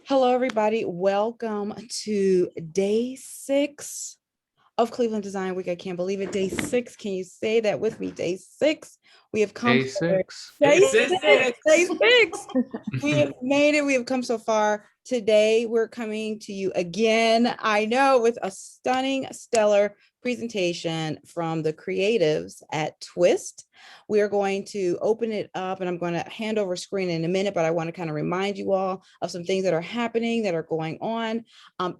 Hello, everybody. Welcome to day 6 of Cleveland Design Week. I can't believe it. Day 6. Can you say that with me? Day 6. We have come. Day 6. Day 6. Day 6. We have made it. We have come so far. Today, we're coming to you again, I know, with a stunning, stellar presentation from the creatives at Twist. We are going to open it up and I'm going to hand over screen in a minute, but I want to kind of remind you all of some things that are happening, that are going on.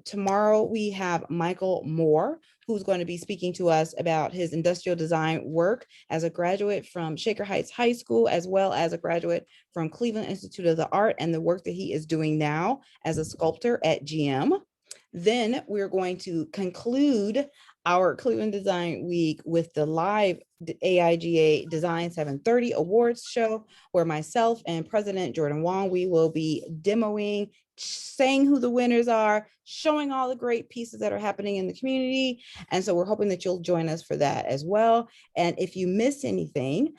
Tomorrow, we have Michael Moore, who's going to be speaking to us about his industrial design work as a graduate from Shaker Heights High School, as well as a graduate from Cleveland Institute of the Art, and the work that he is doing now as a sculptor at GM. Then we're going to conclude our Cleveland Design Week with the live AIGA Design 730 Awards show, where myself and President Jordan Wong, we will be demoing, saying who the winners are, showing all the great pieces that are happening in the community. And so we're hoping that you'll join us for that as well. And if you miss anything,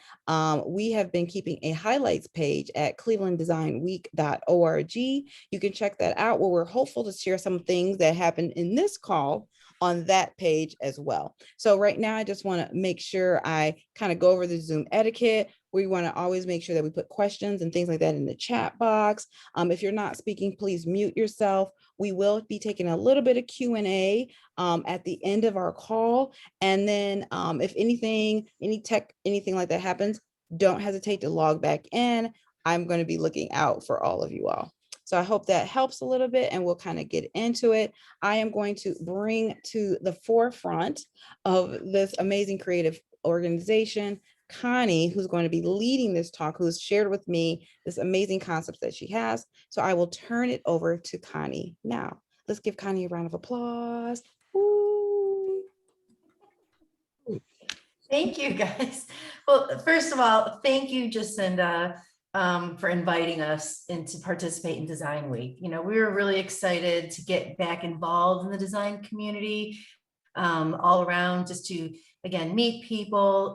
we have been keeping a highlights page at clevelanddesignweek.org. You can check that out, where we're hopeful to share some things that happened in this call on that page as well. So right now, I just want to make sure I kind of go over the Zoom etiquette. We want to always make sure that we put questions and things like that in the chat box. If you're not speaking, please mute yourself. We will be taking a little bit of Q&A at the end of our call. And then if anything like that happens, don't hesitate to log back in. I'm going to be looking out for all of you all. So I hope that helps a little bit, and we'll kind of get into it. I am going to bring to the forefront of this amazing creative organization Connie, who's going to be leading this talk, who's shared with me this amazing concepts that she has. So I will turn it over to Connie now. Let's give Connie a round of applause. Woo. Thank you, guys. Well, first of all, thank you, Jacinda, for inviting us to participate in Design Week. You know, we were really excited to get back involved in the design community all around, just to, again, meet people,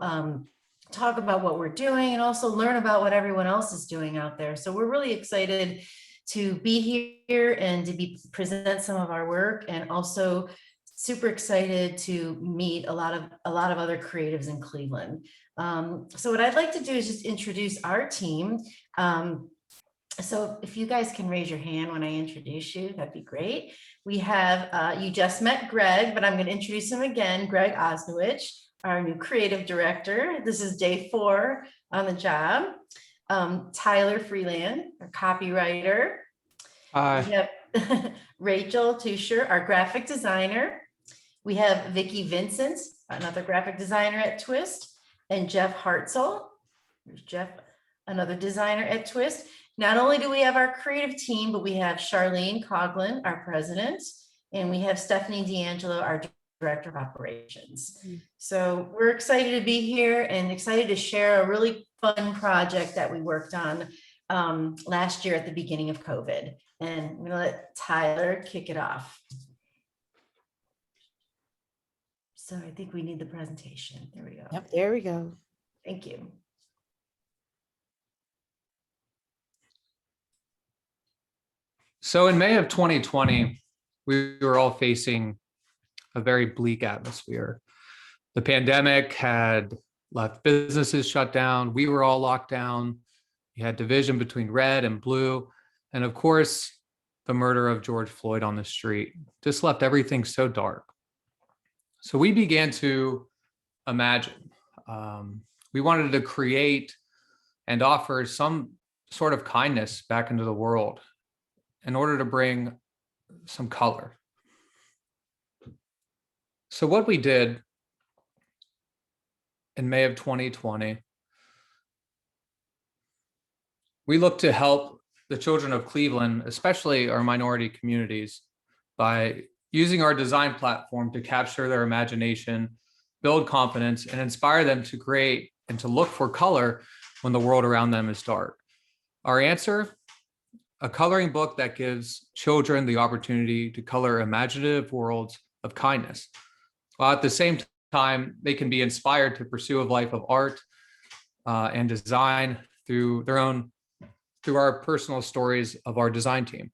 talk about what we're doing, and also learn about what everyone else is doing out there. So we're really excited to be here and to present some of our work, and also super excited to meet a lot of other creatives in Cleveland. So what I'd like to do is just introduce our team. So if you guys can raise your hand when I introduce you, that'd be great. We have, you just met Greg, but I'm going to introduce him again, Greg Osnowich, our new creative director. This is day 4 on the job. Tyler Freeland, our copywriter. Hi. We have Rachel Tusher, our graphic designer. We have Vicki Vincent, another graphic designer at Twist, and Jeff Hartzell. There's Jeff, another designer at Twist. Not only do we have our creative team, but we have Charlene Coughlin, our president, and we have Stephanie D'Angelo, our director of operations. So we're excited to be here and excited to share a really fun project that we worked on last year at the beginning of COVID. And I'm gonna let Tyler kick it off. So I think we need the presentation. There we go. Yep, there we go. Thank you. So in May of 2020, we were all facing a very bleak atmosphere. The pandemic had left businesses shut down. We were all locked down. You had division between red and blue. And of course, the murder of George Floyd on the street just left everything so dark. So we began to imagine. We wanted to create and offer some sort of kindness back into the world in order to bring some color. So what we did in May of 2020, we looked to help the children of Cleveland, especially our minority communities, by using our design platform to capture their imagination, build confidence, and inspire them to create and to look for color when the world around them is dark. Our answer: a coloring book that gives children the opportunity to color imaginative worlds of kindness, while at the same time, they can be inspired to pursue a life of art and design through our personal stories of our design team.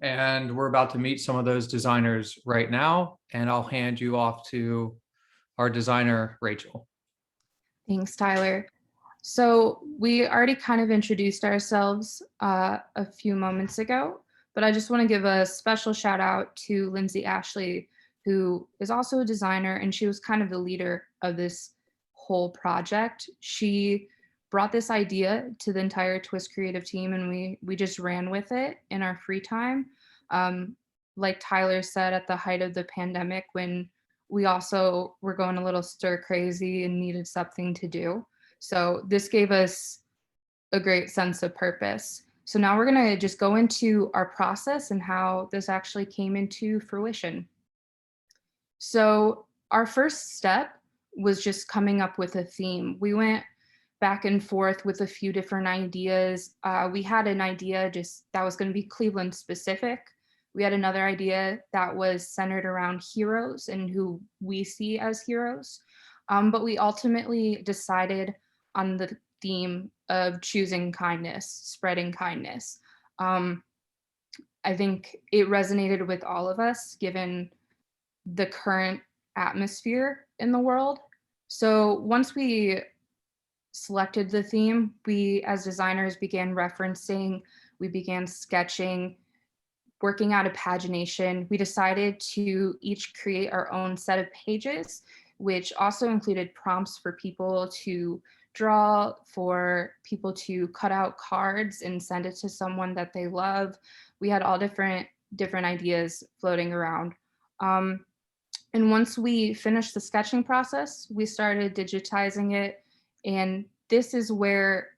And we're about to meet some of those designers right now. And I'll hand you off to our designer, Rachel. Thanks, Tyler. So we already kind of introduced ourselves a few moments ago, but I just want to give a special shout out to Lindsay Ashley, who is also a designer, and she was kind of the leader of this whole project. She brought this idea to the entire Twist creative team, and we just ran with it in our free time. Like Tyler said, at the height of the pandemic, when we also were going a little stir crazy and needed something to do. So this gave us a great sense of purpose. So now we're going to just go into our process and how this actually came into fruition. So our first step was just coming up with a theme. We went back and forth with a few different ideas. We had an idea just that was going to be Cleveland specific. We had another idea that was centered around heroes and who we see as heroes. But we ultimately decided on the theme of choosing kindness, spreading kindness. I think it resonated with all of us given the current atmosphere in the world. So once we selected the theme, we as designers began referencing, we began sketching, working out a pagination. We decided to each create our own set of pages, which also included prompts for people to draw, for people to cut out cards and send it to someone that they love. We had all different ideas floating around. And once we finished the sketching process, we started digitizing it. And this is where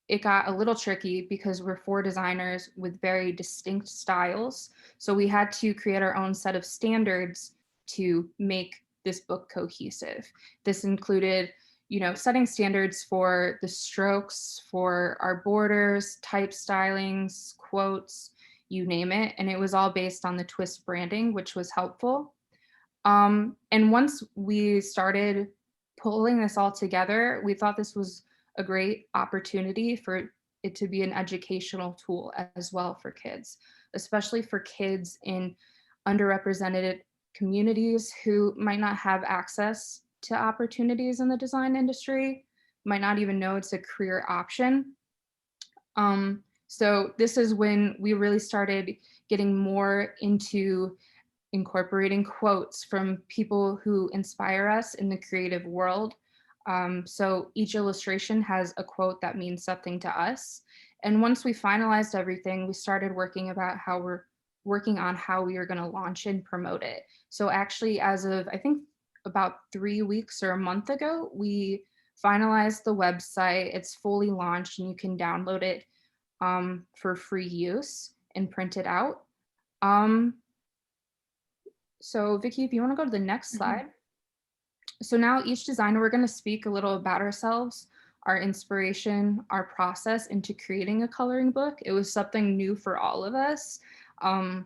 it got a little tricky because we're 4 designers with very distinct styles. So we had to create our own set of standards to make this book cohesive. This included, setting standards for the strokes, for our borders, type stylings, quotes, you name it. And it was all based on the Twist branding, which was helpful. And once we started pulling this all together, we thought this was a great opportunity for it to be an educational tool as well for kids, especially for kids in underrepresented communities who might not have access to opportunities in the design industry, might not even know it's a career option. So this is when we really started getting more into incorporating quotes from people who inspire us in the creative world. So each illustration has a quote that means something to us. And once we finalized everything, we started working on how we are going to launch and promote it. So actually, as of, I think about 3 weeks or a month ago, we finalized the website. It's fully launched and you can download it for free use and print it out. So Vicky, if you want to go to the next slide. So now each designer, we're going to speak a little about ourselves, our inspiration, our process into creating a coloring book. It was something new for all of us. And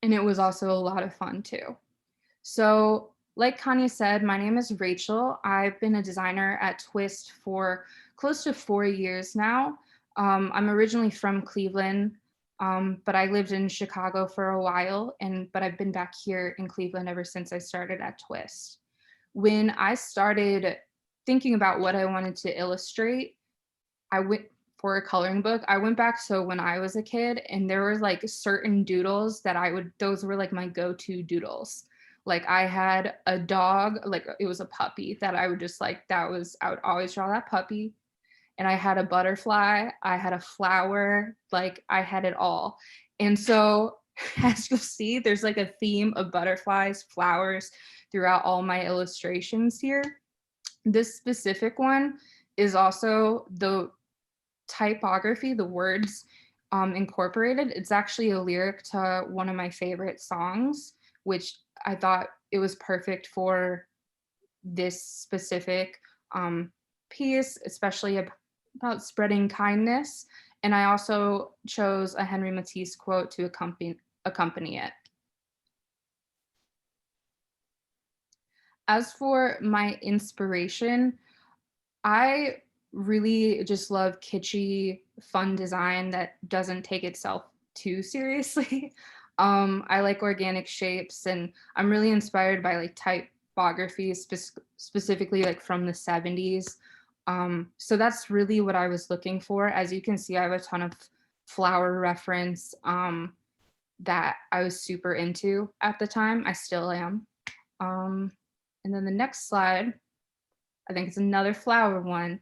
it was also a lot of fun too. So like Kanya said, my name is Rachel. I've been a designer at Twist for close to 4 years now. I'm originally from Cleveland, but I lived in Chicago for a while, but I've been back here in Cleveland ever since I started at Twist. When I started thinking about what I wanted to illustrate, I went for a coloring book. I went back so when I was a kid, and there were like certain doodles that those were like my go-to doodles. Like I had a dog, like it was a puppy that I would just like, I would always draw that puppy. And I had a butterfly, I had a flower, like I had it all. And so as you'll see, there's like a theme of butterflies, flowers throughout all my illustrations here. This specific one is also the typography, the words incorporated. It's actually a lyric to one of my favorite songs, which I thought it was perfect for this specific piece, especially about spreading kindness. And I also chose a Henry Matisse quote to accompany it. As for my inspiration, I really just love kitschy, fun design that doesn't take itself too seriously. I like organic shapes, and I'm really inspired by like typography, specifically like from the 70s. So that's really what I was looking for. As you can see, I have a ton of flower reference that I was super into at the time. I still am. And then the next slide, I think it's another flower one.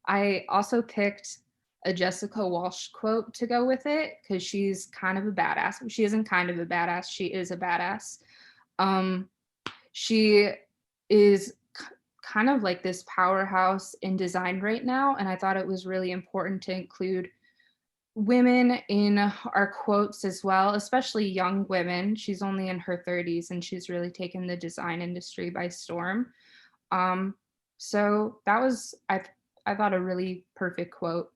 I also picked a Jessica Walsh quote to go with it because she's kind of a badass. She isn't kind of a badass, she is a badass. She is kind of like this powerhouse in design right now, and I thought it was really important to include women in our quotes as well, especially young women. She's only in her 30s and she's really taken the design industry by storm. So that was, I thought, a really perfect quote.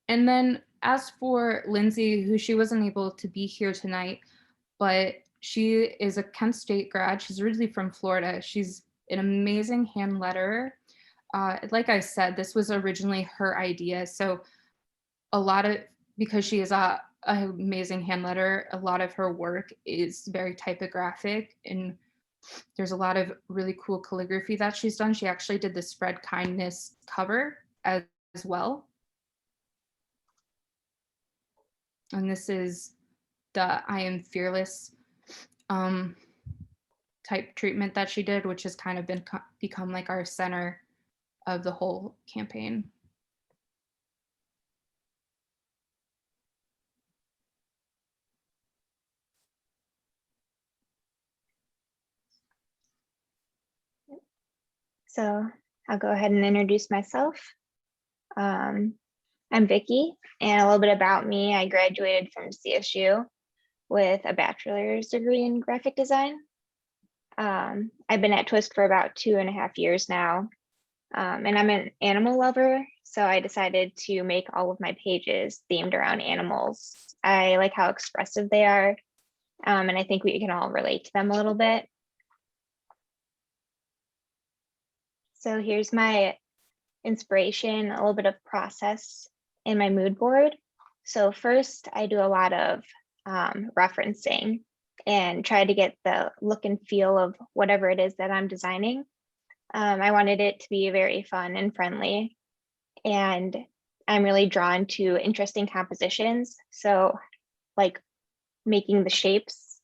And then as for Lindsay, who she wasn't able to be here tonight, but she is a Kent State grad. She's originally from Florida. She's an amazing hand letterer. Like I said, this was originally her idea. So because she is a amazing hand letterer, a lot of her work is very typographic, and there's a lot of really cool calligraphy that she's done. She actually did the Spread Kindness cover as well. And this is the I Am Fearless type treatment that she did, which has kind of become like our center of the whole campaign. So I'll go ahead and introduce myself. I'm Vicky, and a little bit about me. I graduated from CSU with a bachelor's degree in graphic design. I've been at Twist for about 2.5 years now, and I'm an animal lover, so I decided to make all of my pages themed around animals. I like how expressive they are, and I think we can all relate to them a little bit. So here's my inspiration, a little bit of process in my mood board. So first, I do a lot of referencing and try to get the look and feel of whatever it is that I'm designing. I wanted it to be very fun and friendly, and I'm really drawn to interesting compositions. So like making the shapes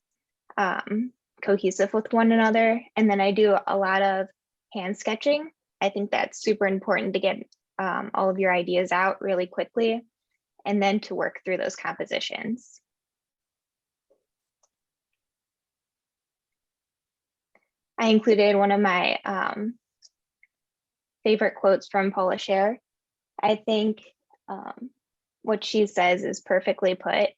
cohesive with one another. And then I do a lot of hand sketching. I think that's super important to get all of your ideas out really quickly and then to work through those compositions. I included one of my favorite quotes from Paula Scher. I think what she says is perfectly put,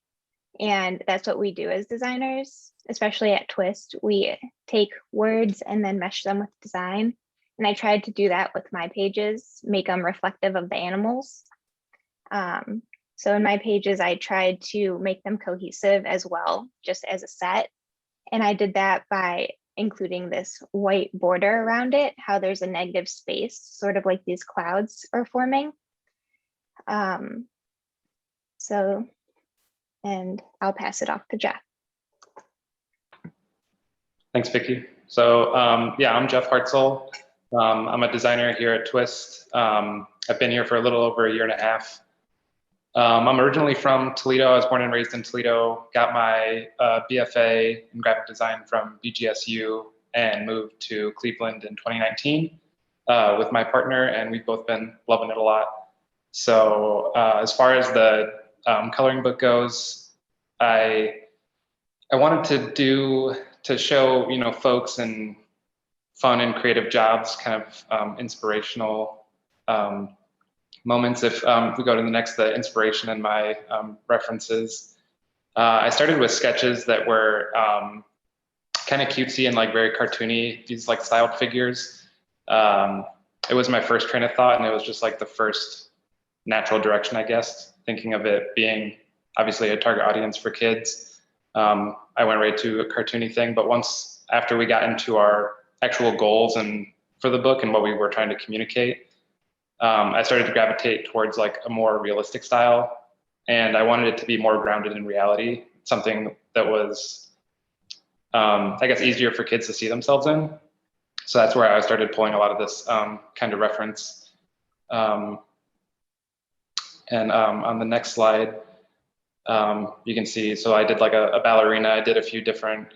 and that's what we do as designers, especially at Twist. We take words and then mesh them with design. And I tried to do that with my pages, make them reflective of the animals. So in my pages, I tried to make them cohesive as well, just as a set. And I did that by including this white border around it, how there's a negative space, sort of like these clouds are forming. And I'll pass it off to Jeff. Thanks, Vicky. So yeah, I'm Jeff Hartzell. I'm a designer here at Twist. I've been here for a little over 1.5 years. I'm originally from Toledo. I was born and raised in Toledo, got my BFA in graphic design from BGSU and moved to Cleveland in 2019 with my partner, and we've both been loving it a lot. So as far as the coloring book goes, I wanted to show, folks in fun and creative jobs, kind of inspirational moments. If we go to the next, the inspiration in my references, I started with sketches that were kind of cutesy and like very cartoony, these like styled figures. It was my first train of thought, and it was just like the first natural direction, I guess, thinking of it being obviously a target audience for kids. I went right to a cartoony thing, but after we got into our actual goals and for the book and what we were trying to communicate, I started to gravitate towards like a more realistic style, and I wanted it to be more grounded in reality, something that was, I guess, easier for kids to see themselves in. So that's where I started pulling a lot of this kind of reference. And on the next slide, you can see, so I did like a ballerina. I did a few different,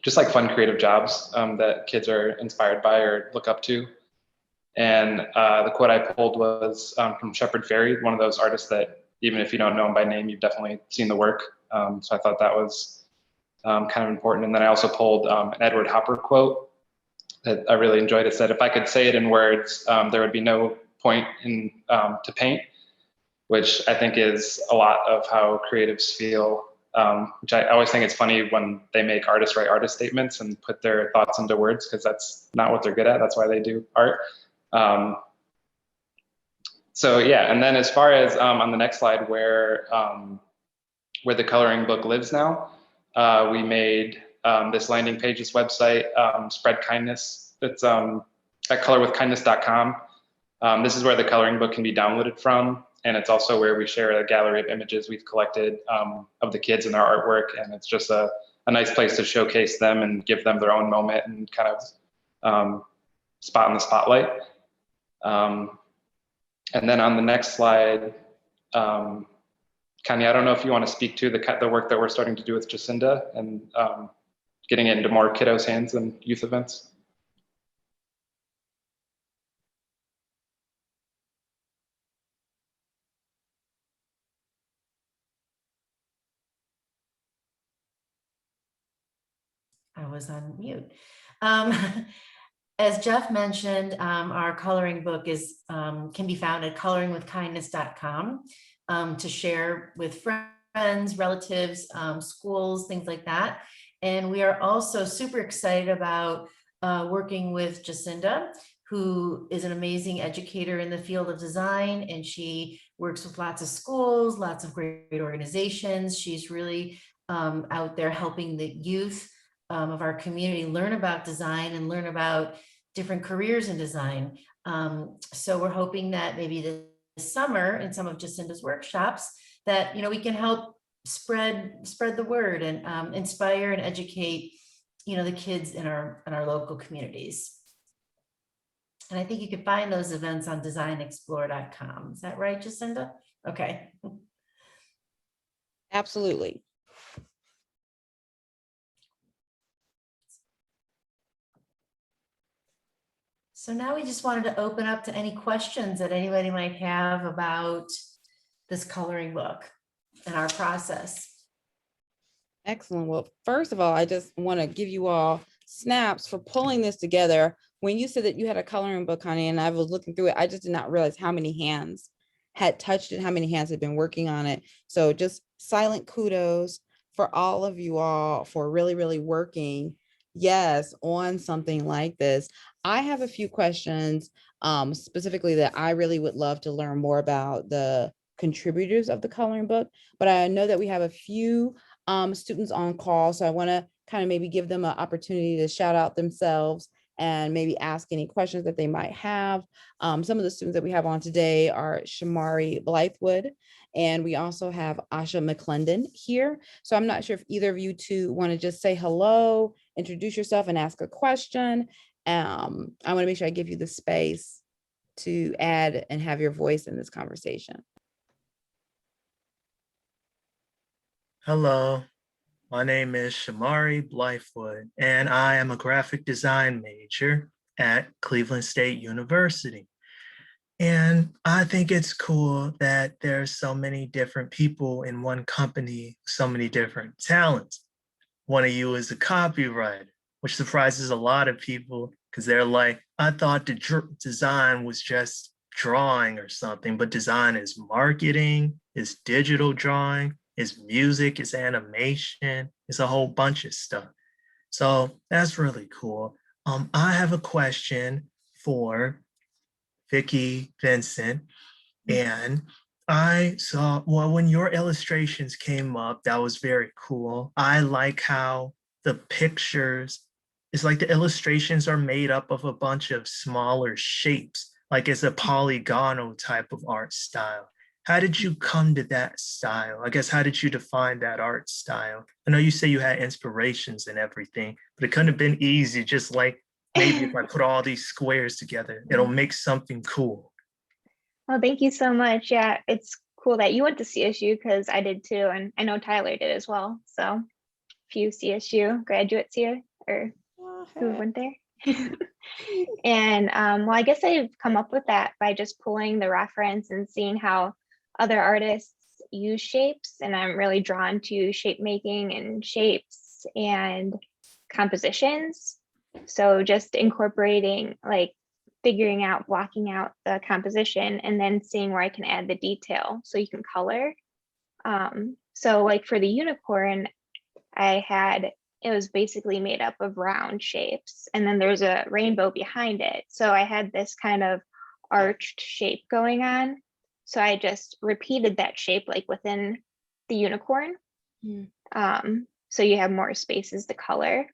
just like fun creative jobs that kids are inspired by or look up to. And the quote I pulled was from Shepard Fairey, one of those artists that even if you don't know him by name, you've definitely seen the work. So I thought that was kind of important. And then I also pulled an Edward Hopper quote that I really enjoyed. It said, "If I could say it in words, there would be no point in to paint," which I think is a lot of how creatives feel, which I always think it's funny when they make artists write artist statements and put their thoughts into words, because that's not what they're good at. That's why they do art. So yeah, and then as far as on the next slide, where the coloring book lives now, we made this landing page, this website, Spread Kindness. It's at colorwithkindness.com. This is where the coloring book can be downloaded from, and it's also where we share a gallery of images we've collected of the kids and their artwork, and it's just a nice place to showcase them and give them their own moment and kind of spot in the spotlight. And then on the next slide, Kanya, I don't know if you want to speak to the work that we're starting to do with Jacinda and getting it into more kiddos' hands and youth events. I was on mute. As Jeff mentioned, our coloring book is can be found at coloringwithkindness.com to share with friends, relatives, schools, things like that. And we are also super excited about working with Jacinda, who is an amazing educator in the field of design, and she works with lots of schools, lots of great organizations. She's really out there helping the youth of our community learn about design and learn about different careers in design. So we're hoping that maybe this summer in some of Jacinda's workshops that, you know, we can help spread the word and inspire and educate, you know, the kids in our local communities. And I think you can find those events on designexplore.com. Is that right, Jacinda? Okay. Absolutely. So now we just wanted to open up to any questions that anybody might have about this coloring book and our process. Excellent. Well, first of all, I just want to give you all snaps for pulling this together. When you said that you had a coloring book, honey, and I was looking through it, I just did not realize how many hands had touched it, how many hands had been working on it. So just silent kudos for all of you all for really, really working, yes, on something like this. I have a few questions specifically that I really would love to learn more about the contributors of the coloring book, but I know that we have a few students on call, so I want to kind of maybe give them an opportunity to shout out themselves and maybe ask any questions that they might have. Some of the students that we have on today are Shamari Blythewood, and we also have Asha McClendon here. So I'm not sure if either of you two want to just say hello, introduce yourself, and ask a question. I want to make sure I give you the space to add and have your voice in this conversation. Hello, my name is Shamari Blythewood, and I am a graphic design major at Cleveland State University. And I think it's cool that there's so many different people in one company, so many different talents. One of you is a copywriter, which surprises a lot of people because they're like, I thought the design was just drawing or something, but design is marketing, is digital drawing, is music, is animation, it's a whole bunch of stuff. So that's really cool. I have a question for Vicki Vincent, and I saw, well, when your illustrations came up, that was very cool. I like how the pictures it's like the illustrations are made up of a bunch of smaller shapes, like it's a polygonal type of art style. How did you come to that style? I guess, how did you define that art style? I know you say you had inspirations and everything, but it couldn't have been easy, just like maybe if I put all these squares together, it'll make something cool. Well, thank you so much. Yeah, it's cool that you went to CSU because I did too, and I know Tyler did as well. So, few CSU graduates here, or who went there. And well, I guess I've come up with that by just pulling the reference and seeing how other artists use shapes. And I'm really drawn to shape making and shapes and compositions. So just incorporating, like figuring out, blocking out the composition and then seeing where I can add the detail so you can color. So like for the unicorn, it was basically made up of round shapes, and then there's a rainbow behind it. So I had this kind of arched shape going on. So I just repeated that shape like within the unicorn. So you have more spaces to color.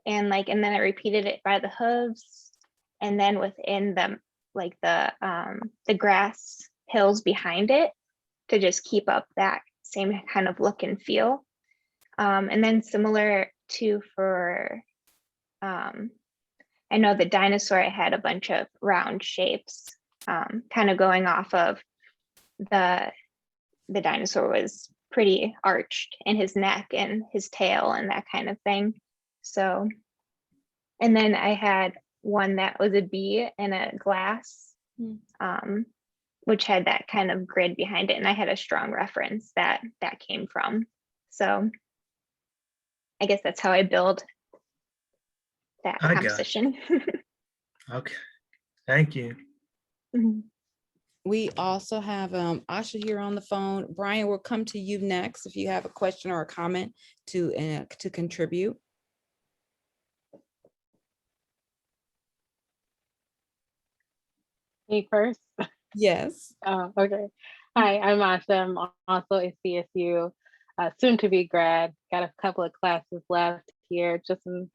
And then I repeated it by the hooves, and then within the grass hills behind it to just keep up that same kind of look and feel. And then similar to for, I know the dinosaur, I had a bunch of round shapes, kind of going off of the dinosaur was pretty arched in his neck and his tail and that kind of thing. So, and then I had one that was a bee in a glass, which had that kind of grid behind it. And I had a strong reference that came from. So I guess that's how I build that I got it. composition. Okay, thank you. Mhm. We also have Asha here on the phone. Brian, we'll come to you next if you have a question or a comment to contribute. Me first? Yes. Oh, okay. Hi, I'm Asha. I'm also a CSU soon to be grad. Got a couple of classes left here, just some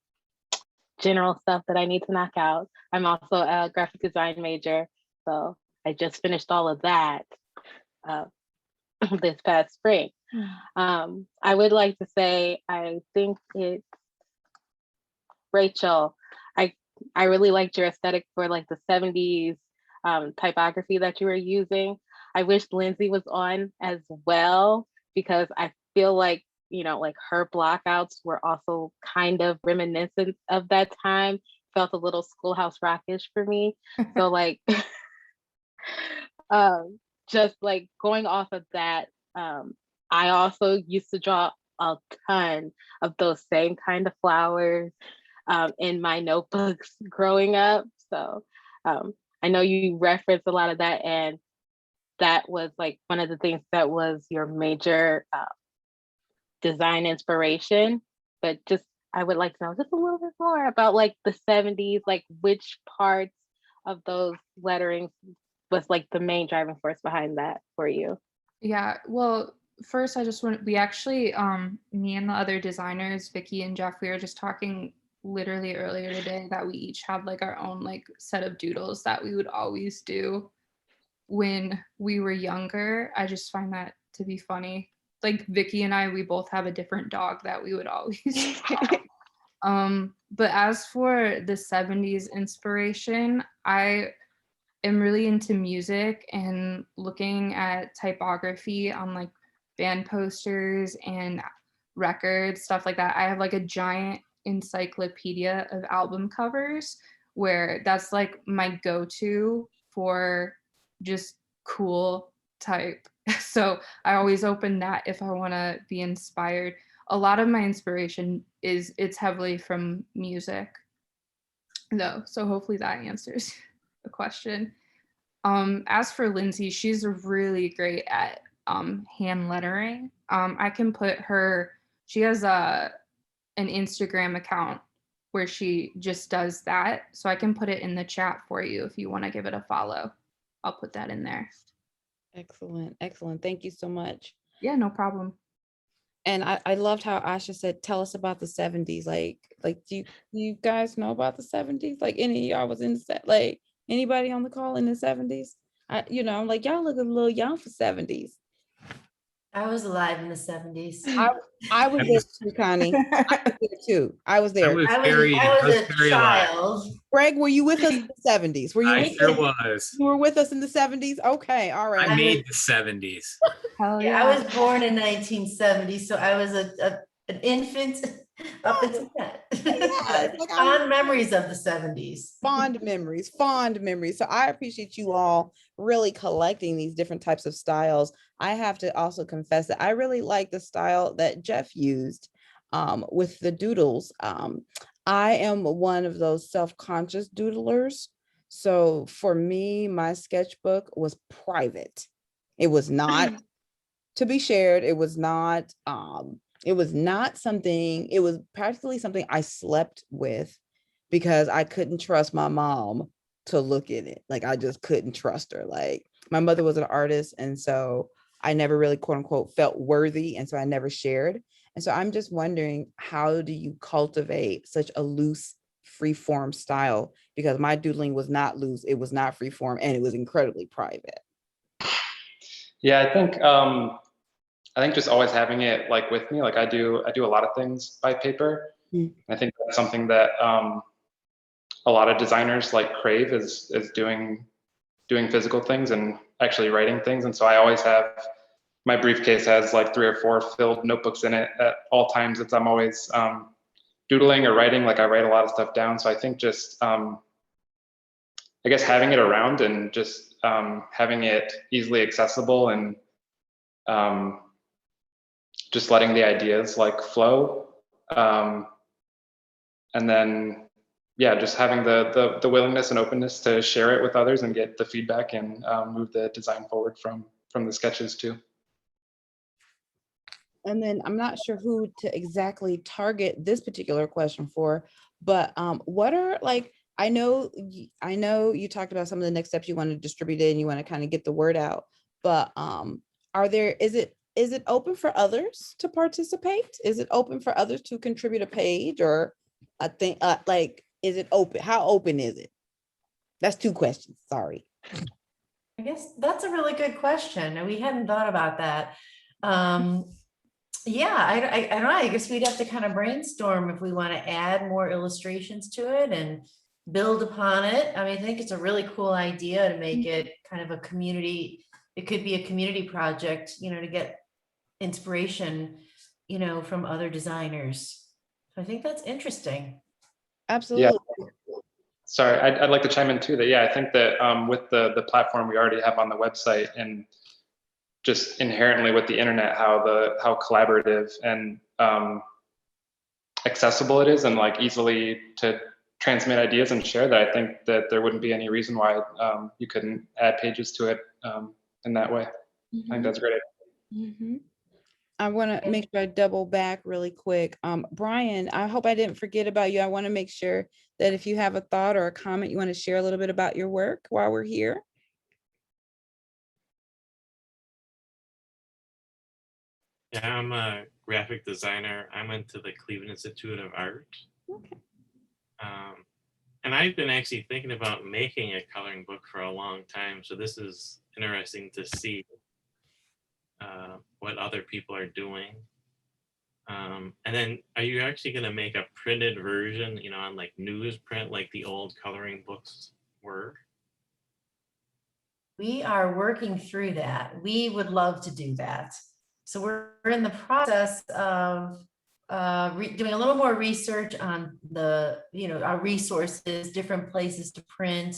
general stuff that I need to knock out. I'm also a graphic design major, so I just finished all of that this past spring. I would like to say, I think it's Rachel. I really liked your aesthetic for like the 70s typography that you were using. I wish Lindsay was on as well, because I feel like, like her blockouts were also kind of reminiscent of that time. Felt a little Schoolhouse Rockish for me. So like, just like going off of that, I also used to draw a ton of those same kind of flowers in my notebooks growing up. So I know you referenced a lot of that, and that was like one of the things that was your major design inspiration. But just, I would like to know just a little bit more about like the 70s, like which parts of those letterings was like the main driving force behind that for you? Yeah, well, first we actually, me and the other designers, Vicky and Jeff, we were just talking literally earlier today that we each have like our own like set of doodles that we would always do when we were younger. I just find that to be funny. Like Vicky and I, we both have a different dog that we would always but as for the 70s inspiration, I am really into music and looking at typography on like band posters and records, stuff like that. I have like a giant encyclopedia of album covers where that's like my go-to for just cool type. So I always open that if I want to be inspired. A lot of my inspiration it's heavily from music though. So hopefully that answers the question. As for Lindsay, she's really great at hand lettering. I can put she has an Instagram account where she just does that. So I can put it in the chat for you if you want to give it a follow. I'll put that in there. Excellent. Excellent. Thank you so much. Yeah, no problem. And I loved how Asha said, tell us about the 70s. Like, do you guys know about the 70s? Like any of y'all was in the set, like anybody on the call in the 70s? I'm like, y'all look a little young for 70s. I was alive in the 70s. I was there too, Connie. I was there too. I was I there. was I very, was a very alive. child. Greg, were you with us in the 70s? Were you, I sure was. you were with us in the 70s? Okay, all right. I made the 70s. Hell Yeah, yeah. I was born in 1970, so I was an infant up until that. it's like Fond memories of the 70s. Fond memories, fond memories. So I appreciate you all really collecting these different types of styles. I have to also confess that I really like the style that Jeff used with the doodles. I am one of those self-conscious doodlers. So for me, my sketchbook was private. It was not to be shared. It was not something, it was practically something I slept with because I couldn't trust my mom to look at it. Like I just couldn't trust her. Like my mother was an artist, and so I never really quote unquote felt worthy, and so I never shared. And so I'm just wondering, how do you cultivate such a loose free form style? Because my doodling was not loose, it was not free form, and it was incredibly private. Yeah, I think just always having it like with me, like I do a lot of things by paper. I think that's something that a lot of designers like crave is doing physical things and actually writing things. And so I always have, my briefcase has like 3 or 4 filled notebooks in it at all times. I'm always doodling or writing. Like I write a lot of stuff down. So I think just I guess having it around and just having it easily accessible and just letting the ideas like flow. And then, yeah, just having the willingness and openness to share it with others and get the feedback and move the design forward from the sketches too. And then I'm not sure who to exactly target this particular question for, but what are like, I know you talked about some of the next steps you want to distribute it and you want to kind of get the word out, but is it open for others to participate? Is it open for others to contribute a page or a thing? Like, is it open? How open is it? That's 2 questions. Sorry. I guess that's a really good question, and we hadn't thought about that. Yeah, I don't know. I guess we'd have to kind of brainstorm if we want to add more illustrations to it and build upon it. I mean, I think it's a really cool idea to make it kind of a community. It could be a community project, to get inspiration, from other designers. So I think that's interesting. Absolutely. Yeah. Sorry, I'd like to chime in too that, yeah, I think that with the platform we already have on the website and just inherently with the internet, how collaborative and accessible it is and like easily to transmit ideas and share, that I think that there wouldn't be any reason why you couldn't add pages to it in that way. I think that's great. I want to make sure I double back really quick. Brian, I hope I didn't forget about you. I want to make sure that if you have a thought or a comment, you want to share a little bit about your work while we're here. Yeah, I'm a graphic designer. I went to the Cleveland Institute of Art. Okay. And I've been actually thinking about making a coloring book for a long time. So this is interesting to see what other people are doing. And then are you actually going to make a printed version, on like newsprint, like the old coloring books were? We are working through that. We would love to do that. So we're in the process of doing a little more research on our resources, different places to print,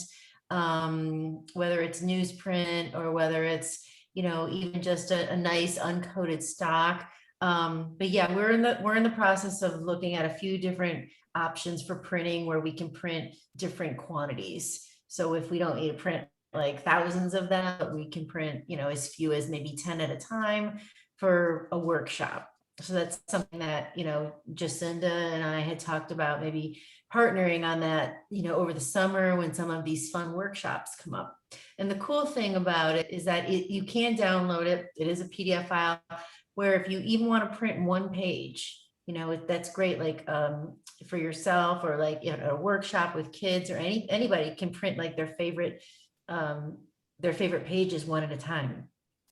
whether it's newsprint or whether it's, even just a nice uncoated stock. But yeah, we're in the process of looking at a few different options for printing where we can print different quantities. So if we don't need to print like thousands of them, but we can print, as few as maybe 10 at a time for a workshop. So that's something that, Jacinda and I had talked about maybe partnering on that, over the summer when some of these fun workshops come up. And the cool thing about it is that you can download it. It is a PDF file, where if you even want to print one page, that's great, like for yourself, or like a workshop with kids, or anybody can print like their favorite pages one at a time.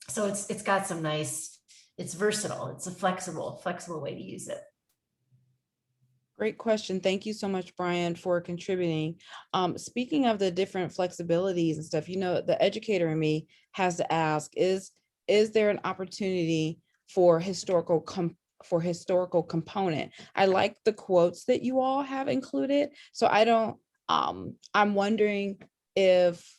So it's got some nice, it's versatile, it's a flexible way to use it. Great question. Thank you so much, Brian, for contributing. Speaking of the different flexibilities and stuff, the educator in me has to ask, is there an opportunity for historical component? I like the quotes that you all have included. So I'm wondering if,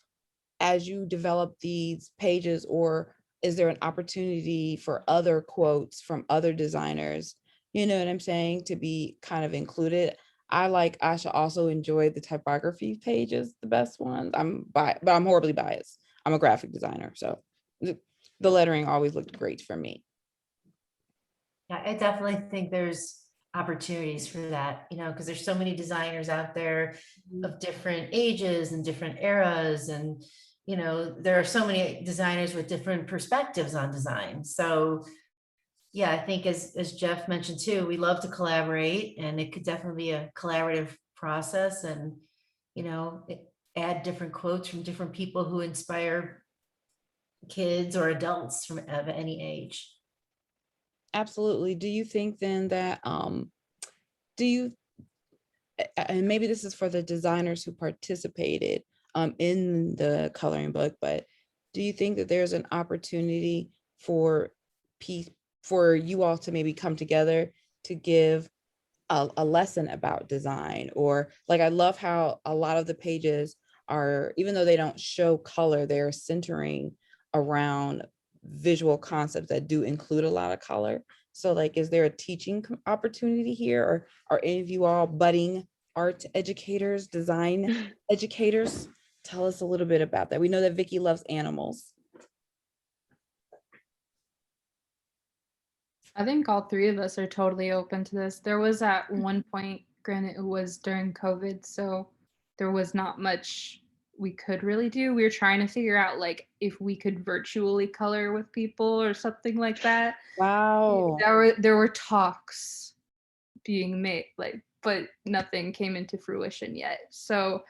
as you develop these pages, or is there an opportunity for other quotes from other designers, you know what I'm saying, to be kind of included? I should also enjoy the typography pages, the best ones. But I'm horribly biased. I'm a graphic designer, so the lettering always looked great for me. Yeah, I definitely think there's opportunities for that, because there's so many designers out there of different ages and different eras, and there are so many designers with different perspectives on design. So yeah, I think as Jeff mentioned too, we love to collaborate, and it could definitely be a collaborative process, and add different quotes from different people who inspire kids or adults of any age. Absolutely. Do you think then that and maybe this is for the designers who participated in the coloring book, but do you think that there's an opportunity for you all to maybe come together to give a lesson about design? Or like, I love how a lot of the pages are, even though they don't show color, they're centering around visual concepts that do include a lot of color. So like, is there a teaching opportunity here, or are any of you all budding art educators, design educators? Tell us a little bit about that. We know that Vicky loves animals. I think all three of us are totally open to this. There was at one point, granted it was during COVID, so there was not much we could really do. We were trying to figure out like if we could virtually color with people or something like that. Wow. There were talks being made, but nothing came into fruition yet. So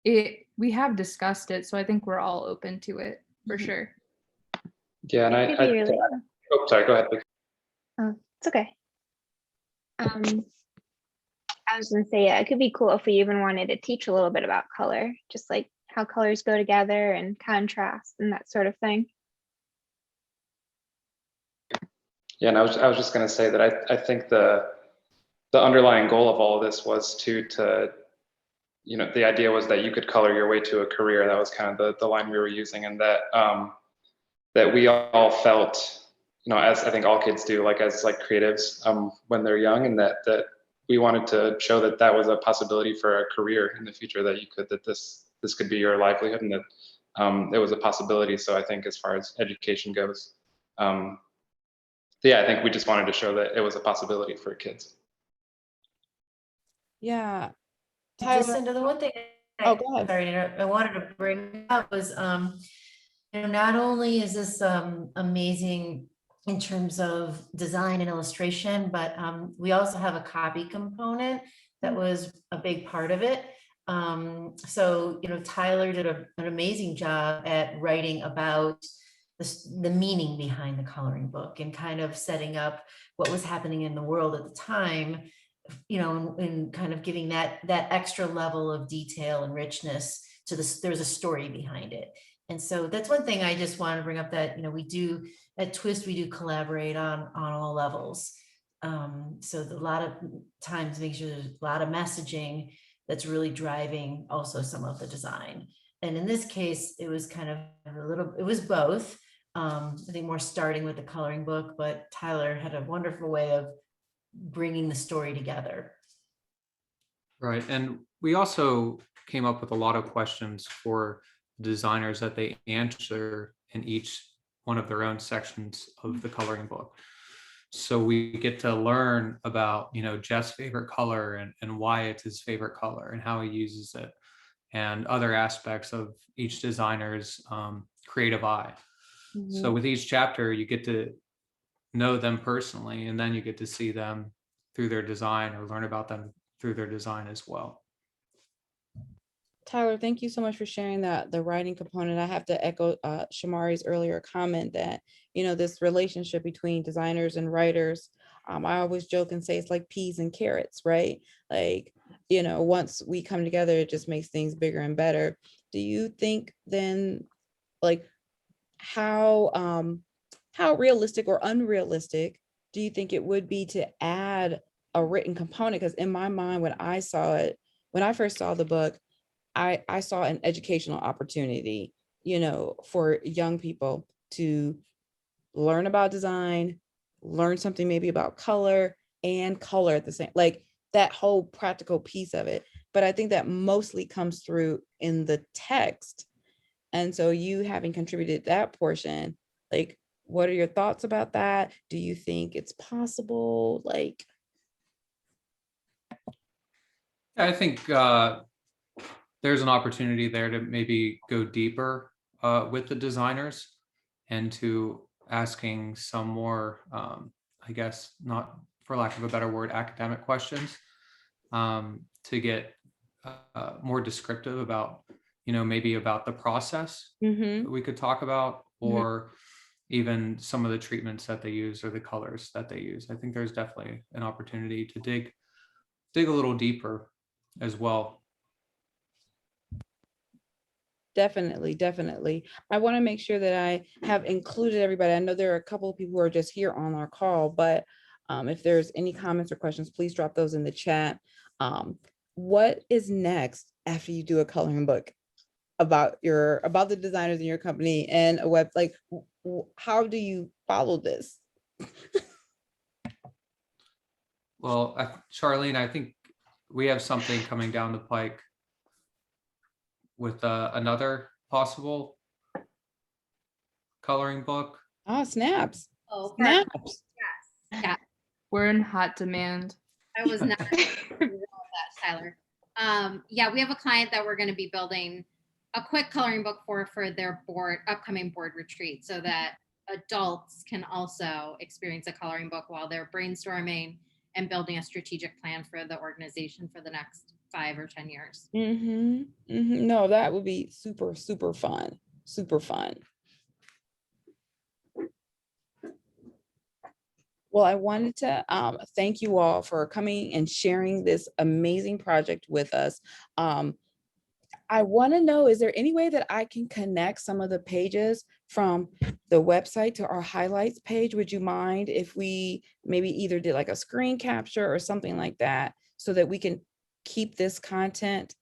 we have discussed it, so I think we're all open to it for sure. Yeah, and oh, sorry, go ahead. Oh, it's okay. I was gonna say, yeah, it could be cool if we even wanted to teach a little bit about color, just like how colors go together and contrast and that sort of thing. Yeah, and I was just going to say that I think the underlying goal of all of this was to the idea was that you could color your way to a career. That was kind of the line we were using, and that that we all felt, as I think all kids do, like as like creatives when they're young, and that we wanted to show that that was a possibility for a career in the future, that this could be your livelihood, and that it was a possibility. So I think as far as education goes, yeah, I think we just wanted to show that it was a possibility for kids. Yeah. Jacinda, the one thing go ahead. Sorry, I wanted to bring up was, not only is this amazing in terms of design and illustration, but we also have a copy component that was a big part of it. So, Tyler did an amazing job at writing about the meaning behind the coloring book, and kind of setting up what was happening in the world at the time, and kind of giving that extra level of detail and richness to this. There's a story behind it. And so that's one thing I just want to bring up, that, we do at Twist, we do collaborate on all levels. So a lot of times make sure there's a lot of messaging that's really driving also some of the design. And in this case, it was kind of it was both. I think more starting with the coloring book, but Tyler had a wonderful way of bringing the story together. Right. And we also came up with a lot of questions for designers that they answer in each one of their own sections of the coloring book. So we get to learn about, Jeff's favorite color and why it's his favorite color and how he uses it, and other aspects of each designer's creative eye. So with each chapter, you get to know them personally, and then you get to see them through their design or learn about them through their design as well. Tyler, thank you so much for sharing that, the writing component. I have to echo Shamari's earlier comment that, this relationship between designers and writers, I always joke and say it's like peas and carrots, right? Like, once we come together, it just makes things bigger and better. Do you think then, like, how realistic or unrealistic do you think it would be to add a written component? Because in my mind, when I first saw the book, I saw an educational opportunity, for young people to learn about design, learn something maybe about color and color at the same, like that whole practical piece of it. But I think that mostly comes through in the text. And so you having contributed that portion, like, what are your thoughts about that? Do you think it's possible? Like, I think there's an opportunity there to maybe go deeper with the designers and to asking some more, I guess, not for lack of a better word, academic questions, to get more descriptive about, maybe about the process mhm. that we could talk about, Mhm. or even some of the treatments that they use or the colors that they use. I think there's definitely an opportunity to dig a little deeper as well. Definitely, definitely. I want to make sure that I have included everybody. I know there are a couple of people who are just here on our call, but if there's any comments or questions, please drop those in the chat. What is next after you do a coloring book about the designers in your company and a web, like, how do you follow this? Well, Charlene, I think we have something coming down the pike with another possible coloring book. Ah, snaps. Oh, Snaps. yes. Yeah, We're in hot demand. I was not that, Tyler. Yeah, we have a client that we're going to be building a quick coloring book for their upcoming board retreat, so that adults can also experience a coloring book while they're brainstorming and building a strategic plan for the organization for the next 5 or 10 years. No, that would be super, super fun. Super fun. Well, I wanted to thank you all for coming and sharing this amazing project with us. I want to know, is there any way that I can connect some of the pages from the website to our highlights page? Would you mind if we maybe either did like a screen capture or something like that, so that we can keep this content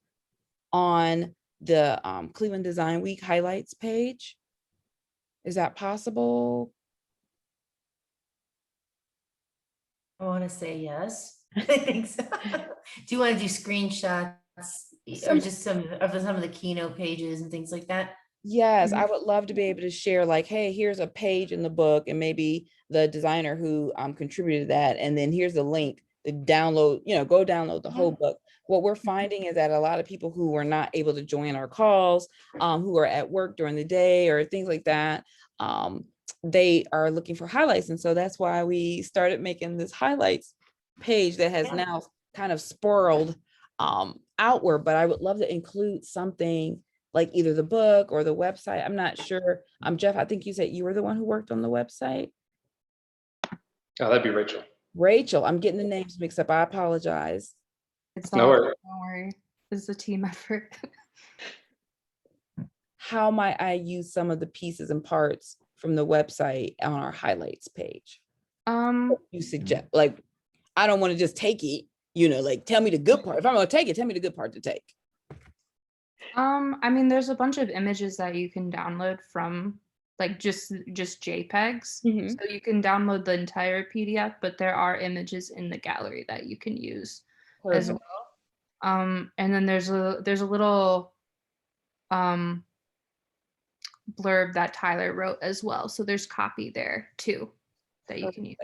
on the Cleveland Design Week highlights page? Is that possible? I want to say yes. I think so. Do you want to do screenshots or just some of the keynote pages and things like that? Yes, I would love to be able to share, like, hey, here's a page in the book and maybe the designer who contributed that, and then here's the link to download, go download the whole book. What we're finding is that a lot of people who were not able to join our calls, who are at work during the day or things like that, they are looking for highlights. And so that's why we started making this highlights page that has now kind of spiraled outward. But I would love to include something like either the book or the website. I'm not sure. Jeff, I think you said you were the one who worked on the website. Oh, that'd be Rachel. Rachel, I'm getting the names mixed up. I apologize. It's No all, worries. don't worry. It's a team effort. How might I use some of the pieces and parts from the website on our highlights page? You suggest, like, I don't want to just take it, like, tell me the good part. If I'm gonna take it, tell me the good part to take. I mean, there's a bunch of images that you can download from, like, just JPEGs. Mhm. So you can download the entire PDF, but there are images in the gallery that you can use as Perfect. well. And then there's a little blurb that Tyler wrote as well. So there's copy there too that you can use.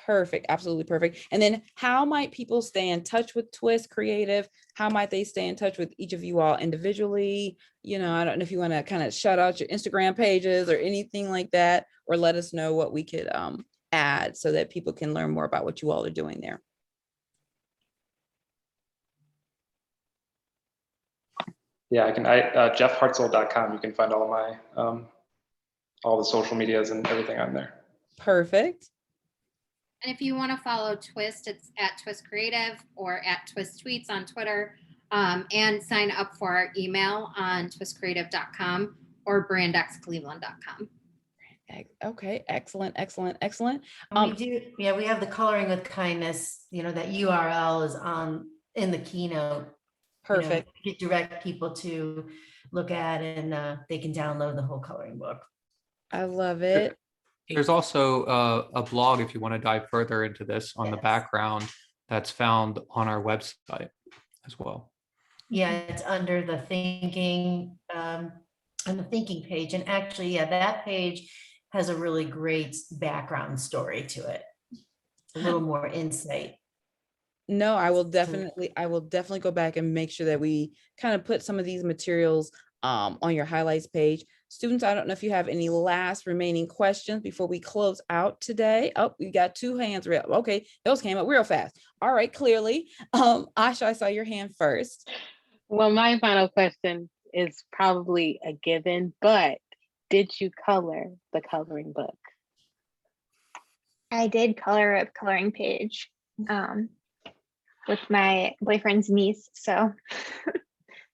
Perfect. Absolutely perfect. And then how might people stay in touch with Twist Creative? How might they stay in touch with each of you all individually? I don't know if you want to kind of shout out your Instagram pages or anything like that, or let us know what we could add so that people can learn more about what you all are doing there? Yeah, jeffhartzell.com. You can find all of my, all the social medias and everything on there. Perfect. And if you want to follow Twist, it's at Twist Creative or at Twist Tweets on Twitter, and sign up for our email on twistcreative.com or brandxcleveland.com. Okay, excellent, excellent, excellent. And we do, yeah, we have the Coloring with Kindness, that URL is on in the keynote. Perfect. Direct people to look at, and they can download the whole coloring book. I love it. There's also a blog, if you want to dive further into this, on the Yes. background that's found on our website as well. Yeah, it's under the thinking, on the thinking page. And actually, yeah, that page has a really great background story to it. A little more insight. No, I will definitely go back and make sure that we kind of put some of these materials on your highlights page. Students, I don't know if you have any last remaining questions before we close out today. Oh, we got 2 hands raised. Okay, those came up real fast. All right, clearly. Asha, I saw your hand first. Well, my final question is probably a given, but did you color the coloring book? I did color a coloring page with my boyfriend's niece, so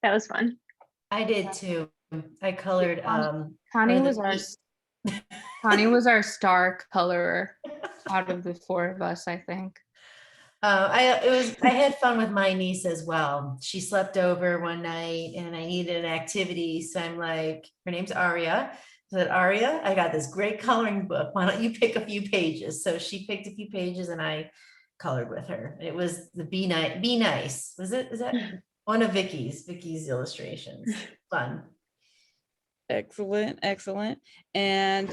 that was fun. I did too. I colored. Connie one was of our the- Connie was our star colorer out of the 4 of us, I think. I had fun with my niece as well. She slept over one night and I needed an activity. So I'm like, her name's Aria. I said, Aria, I got this great coloring book. Why don't you pick a few pages? So she picked a few pages and I colored with her. It was the Be Nice. Is that one of Vicky's illustrations? Fun. Excellent, excellent. And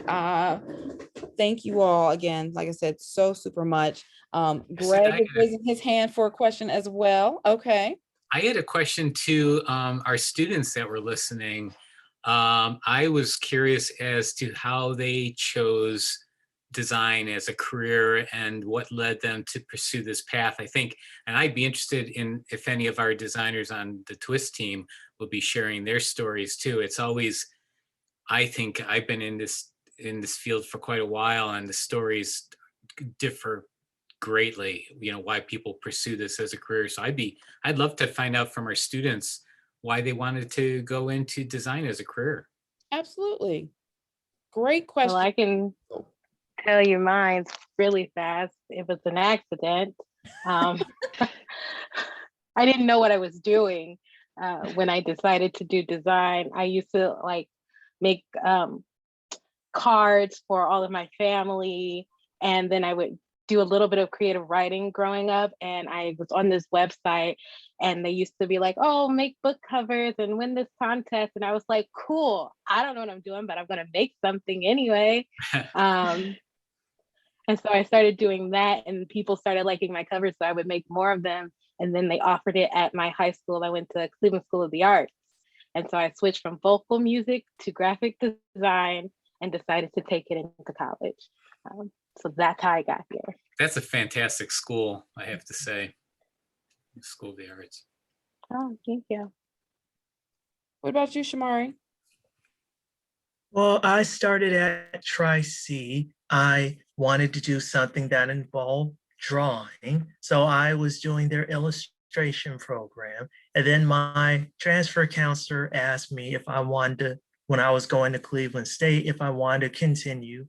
thank you all again, like I said, so super much. Greg is raising his hand for a question as well. Okay. I had a question to our students that were listening. I was curious as to how they chose design as a career and what led them to pursue this path. I think, and I'd be interested in if any of our designers on the Twist team will be sharing their stories too. It's always, I think I've been in this field for quite a while, and the stories differ greatly, why people pursue this as a career. So I'd love to find out from our students why they wanted to go into design as a career. Absolutely. Great question. Well, I can tell you mine really fast. It was an accident. I didn't know what I was doing when I decided to do design. I used to make cards for all of my family, and then I would do a little bit of creative writing growing up. And I was on this website and they used to be like, oh, make book covers and win this contest. And I was like, cool, I don't know what I'm doing, but I'm going to make something anyway. And so I started doing that and people started liking my covers. So I would make more of them. And then they offered it at my high school. I went to Cleveland School of the Arts. And so I switched from vocal music to graphic design and decided to take it into college. So that's how I got here. That's a fantastic school, I have to say. School of the Arts. Oh, thank you. What about you, Shamari? Well, I started at Tri-C. I wanted to do something that involved drawing. So I was doing their illustration program. And then my transfer counselor asked me if I wanted to, when I was going to Cleveland State, if I wanted to continue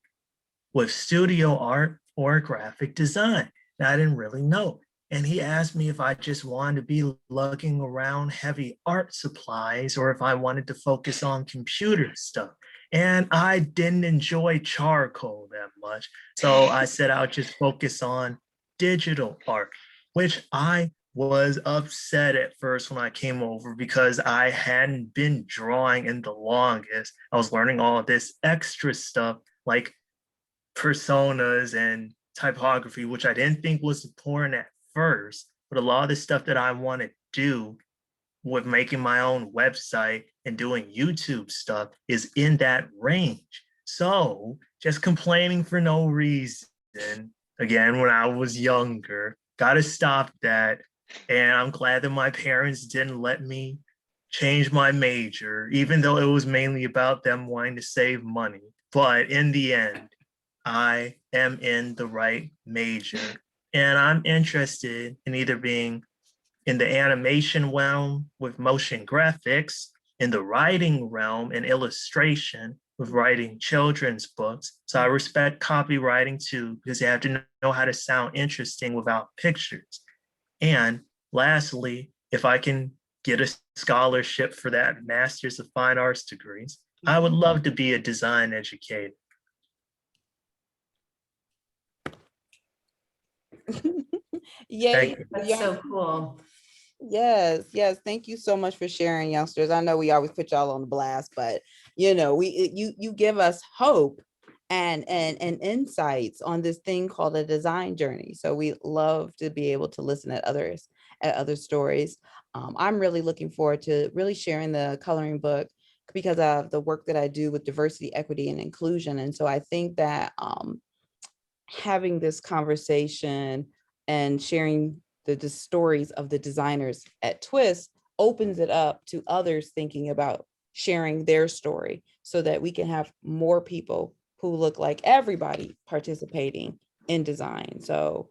with studio art or graphic design. And I didn't really know. And he asked me if I just wanted to be lugging around heavy art supplies or if I wanted to focus on computer stuff. And I didn't enjoy charcoal that much. So I said I would just focus on digital art, which I was upset at first when I came over because I hadn't been drawing in the longest. I was learning all this extra stuff like personas and typography, which I didn't think was important at first, but a lot of the stuff that I want to do with making my own website and doing YouTube stuff is in that range. So just complaining for no reason again when I was younger. Got to stop that. And I'm glad that my parents didn't let me change my major, even though it was mainly about them wanting to save money. But in the end, I am in the right major. And I'm interested in either being in the animation realm with motion graphics, in the writing realm and illustration with writing children's books. So I respect copywriting too, because you have to know how to sound interesting without pictures. And lastly, if I can get a scholarship for that Master's of Fine Arts degrees, I would love to be a design educator. Yay. Thank you. That's so cool. Yes, yes. Thank you so much for sharing, youngsters. I know we always put y'all on the blast, but you know, you give us hope and insights on this thing called a design journey. So we love to be able to listen at other stories. I'm really looking forward to really sharing the coloring book because of the work that I do with diversity, equity, and inclusion. And so I think that having this conversation and sharing the stories of the designers at Twist opens it up to others thinking about sharing their story so that we can have more people who look like everybody participating in design. So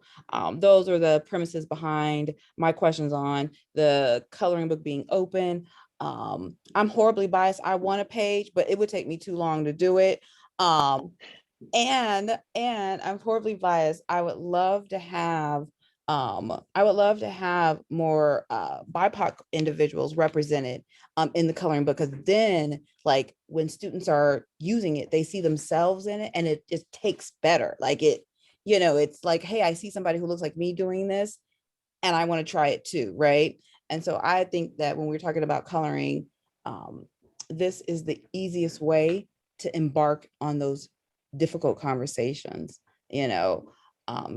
those are the premises behind my questions on the coloring book being open. I'm horribly biased. I want a page, but it would take me too long to do it. And I'm horribly biased. I would love to have more BIPOC individuals represented in the coloring book, because then like when students are using it, they see themselves in it and it just takes better. Like it, you know, it's like, hey, I see somebody who looks like me doing this and I want to try it too, right? And so I think that when we're talking about coloring, this is the easiest way to embark on those difficult conversations, you know,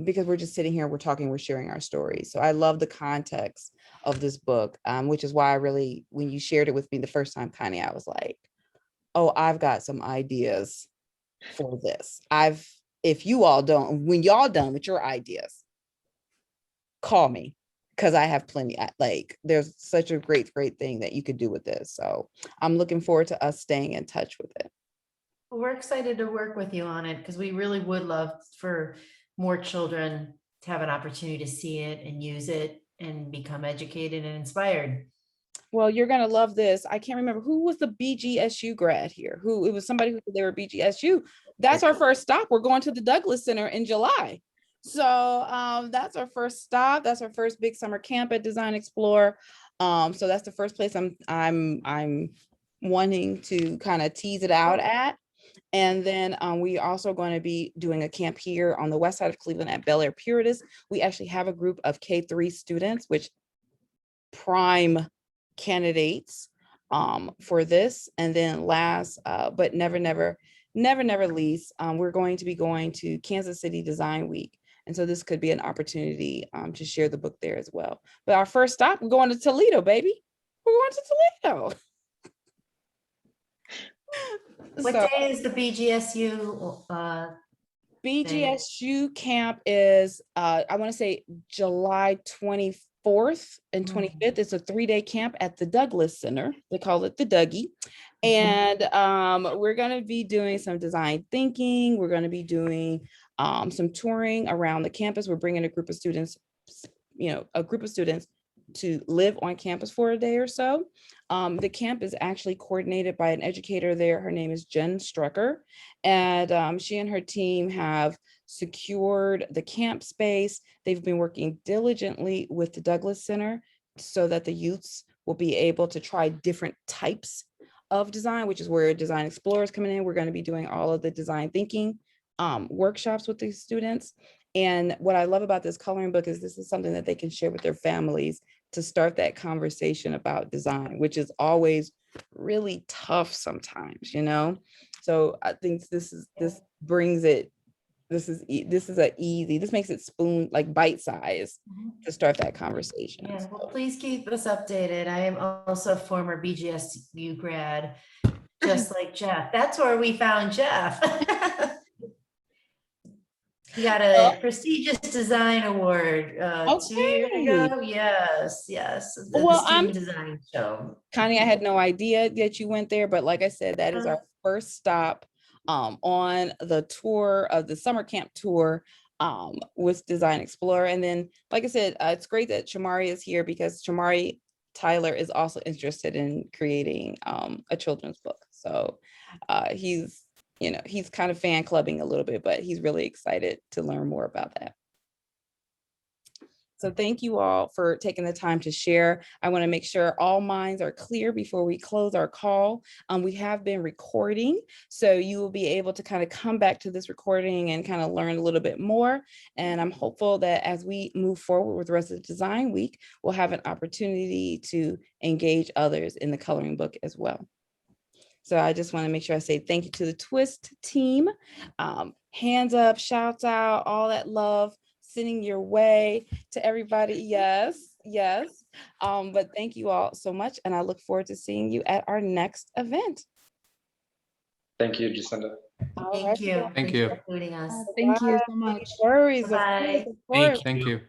because we're just sitting here, we're talking, we're sharing our stories. So I love the context of this book, which is why I really, when you shared it with me the first time, Connie, I was like, oh, I've got some ideas for this. If you all don't, when y'all done with your ideas, call me, because I have plenty. Like there's such a great thing that you could do with this. So I'm looking forward to us staying in touch with it. We're excited to work with you on it because we really would love for more children to have an opportunity to see it and use it and become educated and inspired. Well, you're going to love this. I can't remember who was the BGSU grad here. It was somebody who said they were BGSU. That's our first stop. We're going to the Douglas Center in July. So that's our first stop. That's our first big summer camp at Design Explore. So that's the first place I'm wanting to kind of tease it out at. And then we also going to be doing a camp here on the west side of Cleveland at Bel Air Puritas. We actually have a group of K-3 students, which prime candidates for this. And then last, but never least, we're going to be going to Kansas City Design Week. And so this could be an opportunity to share the book there as well. But our first stop, we're going to Toledo, baby. We're going to Toledo. What day is the BGSU? BGSU camp is, I want to say July 24th and 25th. It's a 3-day camp at the Douglas Center. They call it the Dougie. And we're going to be doing some design thinking. We're going to be doing some touring around the campus. We're bringing a group of students, to live on campus for a day or so. The camp is actually coordinated by an educator there. Her name is Jen Strucker, and she and her team have secured the camp space. They've been working diligently with the Douglas Center so that the youths will be able to try different types of design, which is where Design Explorer is coming in. We're going to be doing all of the design thinking workshops with these students. And what I love about this coloring book is this is something that they can share with their families to start that conversation about design, which is always really tough sometimes, you know? So I think this makes it spoon, like bite size to start that conversation. Yeah, well, please keep us updated. I am also a former BGSU grad, just like Jeff. That's where we found Jeff. He got a prestigious design award 2 years ago. Yes, yes. The Well, student design show. Connie, I had no idea that you went there, but like I said, that is our first stop on the tour of the summer camp tour with Design Explorer. And then, like I said, it's great that Shamari is here because Shamari Tyler is also interested in creating a children's book. So he's, you know, he's kind of fan clubbing a little bit, but he's really excited to learn more about that. So thank you all for taking the time to share. I want to make sure all minds are clear before we close our call. We have been recording, so you will be able to kind of come back to this recording and kind of learn a little bit more. And I'm hopeful that as we move forward with the rest of the design week, we'll have an opportunity to engage others in the coloring book as well. So I just want to make sure I say thank you to the Twist team. Hands up, shouts out, all that love sending your way to everybody. Yes, yes. But thank you all so much. And I look forward to seeing you at our next event. Thank you, Jacinda. Thank you. Thank you. For including us. Thank you so much. No worries. Of Bye. course, of course. Thank you.